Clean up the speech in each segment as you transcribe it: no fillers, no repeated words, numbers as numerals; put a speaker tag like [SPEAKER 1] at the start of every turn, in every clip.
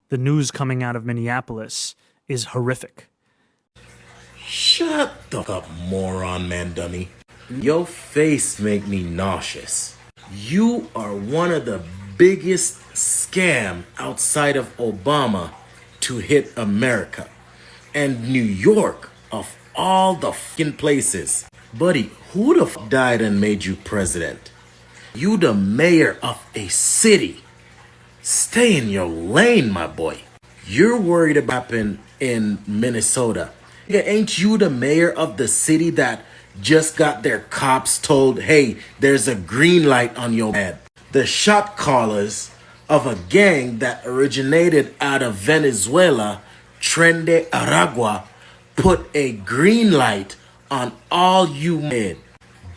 [SPEAKER 1] the news coming out of Minneapolis is horrific.
[SPEAKER 2] Shut the fuck up, moron, man, dummy. Your face make me nauseous. You are one of the biggest scam outside of Obama to hit America. And New York, of all the fucking places. Buddy, who the fuck died and made you president? You the mayor of a city. Stay in your lane, my boy. You're worried about happening in Minnesota. Yeah, ain't you the mayor of the city that just got their cops told, hey, there's a green light on your head? The shot callers of a gang that originated out of Venezuela, Trende Aragua, put a green light on all you men.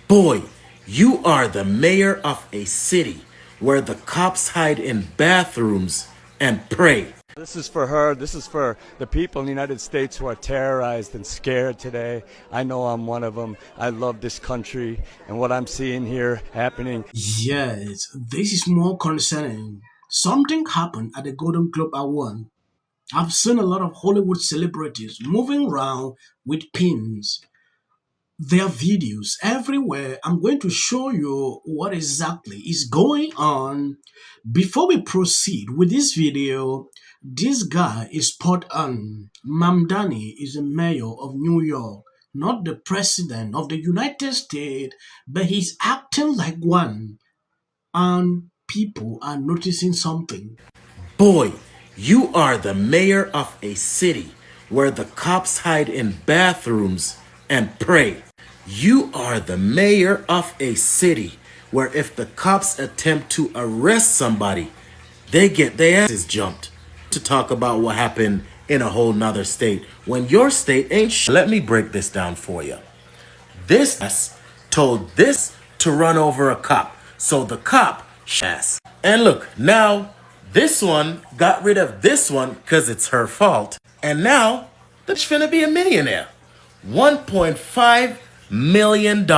[SPEAKER 2] Boy, you are the mayor of a city where the cops hide in bathrooms and pray.
[SPEAKER 3] This is for her. This is for the people in the United States who are terrorized and scared today. I know I'm one of them. I love this country and what I'm seeing here happening.
[SPEAKER 4] Yes, this is more concerning. Something happened at the Golden Globe Award. I've seen a lot of Hollywood celebrities moving around with pins. There are videos everywhere. I'm going to show you what exactly is going on. Before we proceed with this video, this guy is spot on. Mamdani is the mayor of New York, not the president of the United States, but he's acting like one. And people are noticing something.
[SPEAKER 2] Boy, you are the mayor of a city where the cops hide in bathrooms and pray. You are the mayor of a city where if the cops attempt to arrest somebody, they get their asses jumped. To talk about what happened in a whole nother state when your state ain't Let me break this down for you. This ass told this to run over a cop, so the cop ass. And look, now this one got rid of this one because it's her fault. And now, the bitch finna be a millionaire. $1.5 million.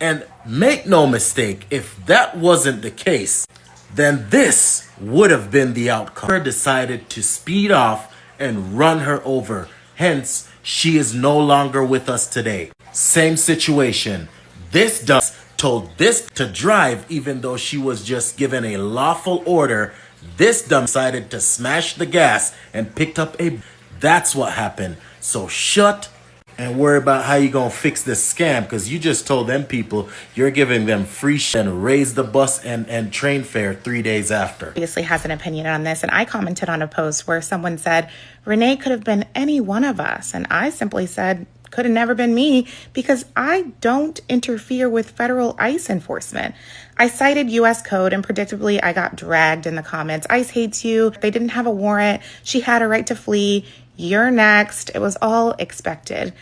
[SPEAKER 2] And make no mistake, if that wasn't the case, then this would have been the outcome. Her decided to speed off and run her over. Hence, she is no longer with us today. Same situation. This dumb told this to drive even though she was just given a lawful order. This dumb decided to smash the gas and picked up a... That's what happened. So shut and worry about how you gonna fix this scam, because you just told them people you're giving them free shit and raise the bus and train fare 3 days after.
[SPEAKER 5] Obviously has an opinion on this, and I commented on a post where someone said Renee could have been any one of us, and I simply said could have never been me because I don't interfere with federal ICE enforcement. I cited U.S. code, and predictably I got dragged in the comments. ICE hates you. They didn't have a warrant. She had a right to flee. You're next. It was all expected.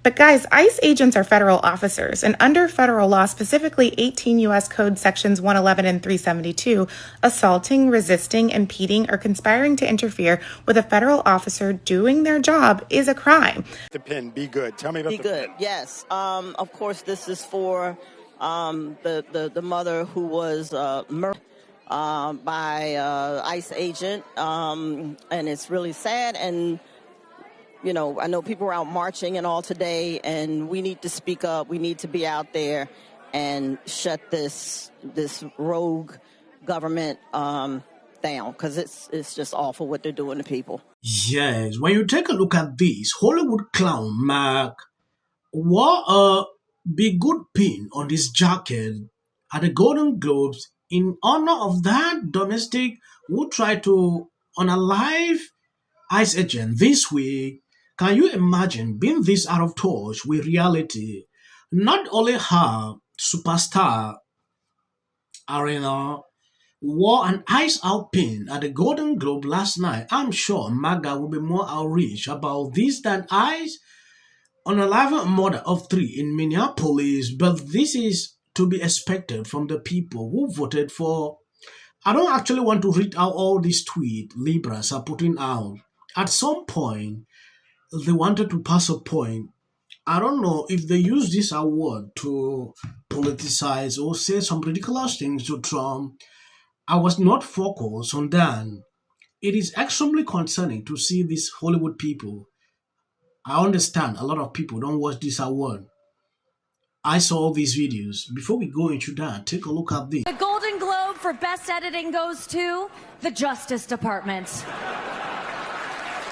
[SPEAKER 5] But guys, ICE agents are federal officers, and under federal law, specifically 18 U.S. Code sections 111 and 372, assaulting, resisting, impeding, or conspiring to interfere with a federal officer doing their job is a crime.
[SPEAKER 3] The pin, be good. Tell me about
[SPEAKER 6] Be good, yes. Of course, this is for the mother who was murdered by ICE agent, and it's really sad. And you know, I know people are out marching and all today, and we need to speak up. We need to be out there and shut this rogue government down, because it's just awful what they're doing to people.
[SPEAKER 4] Yes, when you take a look at this, Hollywood Clown Mark wore a big good pin on his jacket at the Golden Globes in honor of that domestic who tried to unalive ICE agent this week. Can you imagine being this out of touch with reality? Not only her superstar Arena wore an ICE out pin at the Golden Globe last night. I'm sure MAGA will be more outraged about this than ICE on a live murder of 3 in Minneapolis. But this is to be expected from the people who voted for. I don't actually want to read out all these tweets Libras are putting out. At some point, they wanted to pass a point. I don't know if they use this award to politicize or say some ridiculous things to Trump. I was not focused on that. It is extremely concerning to see these Hollywood people. I understand a lot of people don't watch this award. I saw all these videos. Before we go into that, take a look at this.
[SPEAKER 7] The Golden Globe for Best Editing goes to the Justice Department.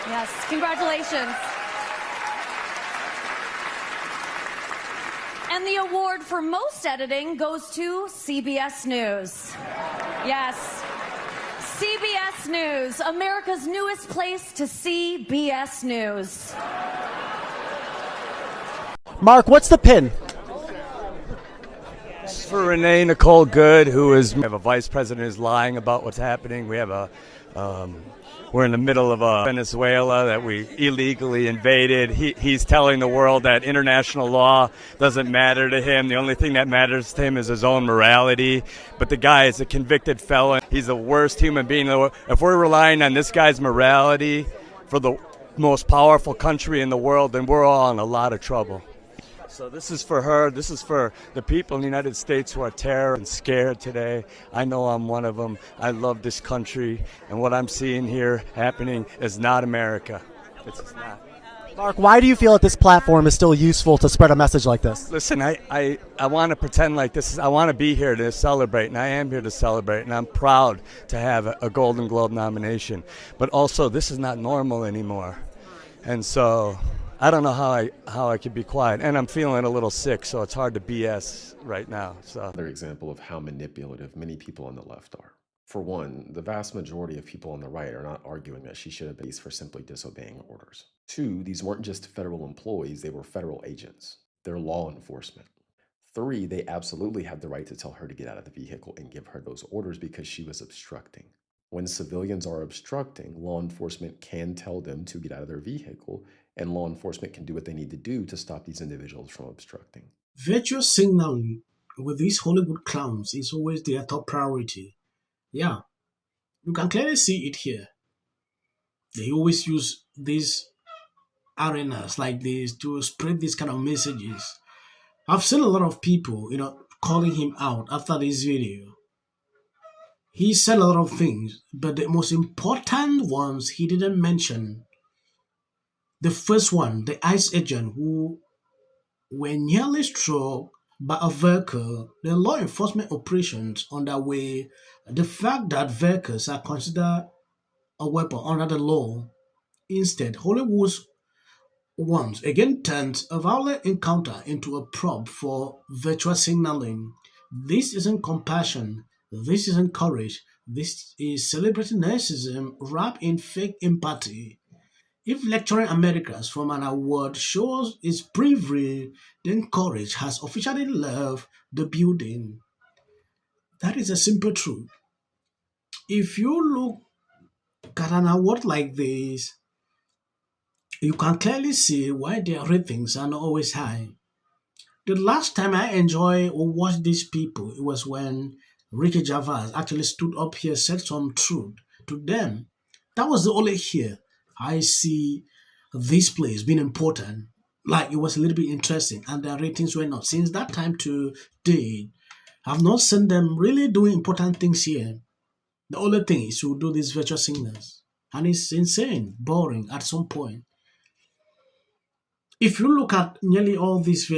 [SPEAKER 7] Yes, congratulations. And the award for Most Editing goes to CBS News. Yes. CBS News, America's newest place to see BS News.
[SPEAKER 8] Mark, what's the pin?
[SPEAKER 3] For Renee Nicole Good, we have a vice president who's lying about what's happening. We have we're in the middle of Venezuela that we illegally invaded. He's telling the world that international law doesn't matter to him. The only thing that matters to him is his own morality. But the guy is a convicted felon. He's the worst human being in the world. If we're relying on this guy's morality for the most powerful country in the world, then we're all in a lot of trouble. So this is for her. This is for the people in the United States who are terrored and scared today. I know I'm one of them. I love this country. And what I'm seeing here happening is not America. It's just not.
[SPEAKER 8] Mark, why do you feel that this platform is still useful to spread a message like this?
[SPEAKER 3] Listen, I want to pretend like this. I want to be here to celebrate, and I am here to celebrate, and I'm proud to have a Golden Globe nomination. But also, this is not normal anymore. And so I don't know how I could be quiet, and I'm feeling a little sick, so it's hard to BS right now. So
[SPEAKER 9] another example of how manipulative many people on the left are. For one, the vast majority of people on the right are not arguing that she should have been released for simply disobeying orders. Two, these weren't just federal employees, they were federal agents. They're law enforcement. Three, they absolutely had the right to tell her to get out of the vehicle and give her those orders because she was obstructing. When civilians are obstructing, law enforcement can tell them to get out of their vehicle, and law enforcement can do what they need to do to stop these individuals from obstructing.
[SPEAKER 4] Virtual signaling with these Hollywood clowns is always their top priority. Yeah, you can clearly see it here. They always use these arenas like this to spread these kind of messages. I've seen a lot of people, calling him out after this video. He said a lot of things, but the most important ones he didn't mention. The first one, the ICE agent who were nearly struck by a vehicle, the law enforcement operations underway, the fact that vehicles are considered a weapon under the law. Instead, Hollywood's once again turned a violent encounter into a prop for virtual signaling. This isn't compassion. This isn't courage. This is celebrity narcissism wrapped in fake empathy. If lecturing Americans from an award shows its bravery, then courage has officially left the building. That is a simple truth. If you look at an award like this, you can clearly see why their ratings are not always high. The last time I enjoyed or watched these people, it was when Ricky Gervais actually stood up here, said some truth to them. That was the only here I see this place being important. Like, it was a little bit interesting, and their ratings went up. Since that time to date, I've not seen them really doing important things here. The only thing is to do these virtual signals, and it's insane, boring at some point. If you look at nearly all this,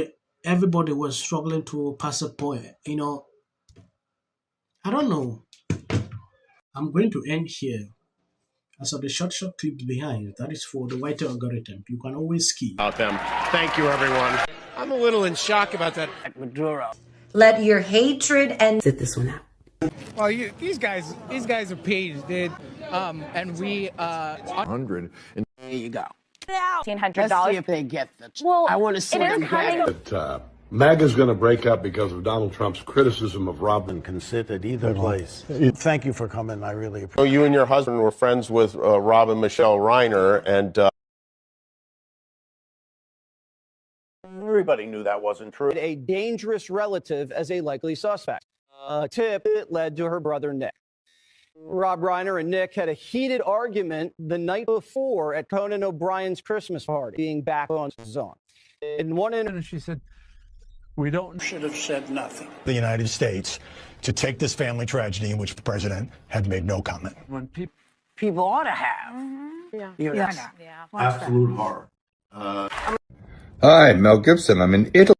[SPEAKER 4] everybody was struggling to pass a point. I don't know. I'm going to end here. As of the short clips behind, that is for the white algorithm. You can always skip.
[SPEAKER 10] About them. Thank you, everyone. I'm a little in shock about that Madur0.
[SPEAKER 11] Let your hatred and sit this one out.
[SPEAKER 12] Well, these guys are paid, dude. And we
[SPEAKER 10] 100. And
[SPEAKER 13] there you go.
[SPEAKER 11] $1,500.
[SPEAKER 13] Let's see if they get the.
[SPEAKER 11] Well,
[SPEAKER 13] I want to see them get it.
[SPEAKER 14] MAGA's going to break up because of Donald Trump's criticism of Robin.
[SPEAKER 15] Can sit at either place. Thank you for coming. I really appreciate it.
[SPEAKER 10] You and your husband were friends with Rob and Michelle Reiner, and
[SPEAKER 16] everybody knew that wasn't true.
[SPEAKER 17] A dangerous relative as a likely suspect. A tip that led to her brother Nick. Rob Reiner and Nick had a heated argument the night before at Conan O'Brien's Christmas party, being back on his own. In one interview, she said,
[SPEAKER 16] we should have said nothing.
[SPEAKER 15] The United States to take this family tragedy in which the president had made no comment.
[SPEAKER 16] When
[SPEAKER 13] people ought to have.
[SPEAKER 18] Yeah.
[SPEAKER 19] Absolute horror.
[SPEAKER 20] Hi, Mel Gibson. I'm in Italy.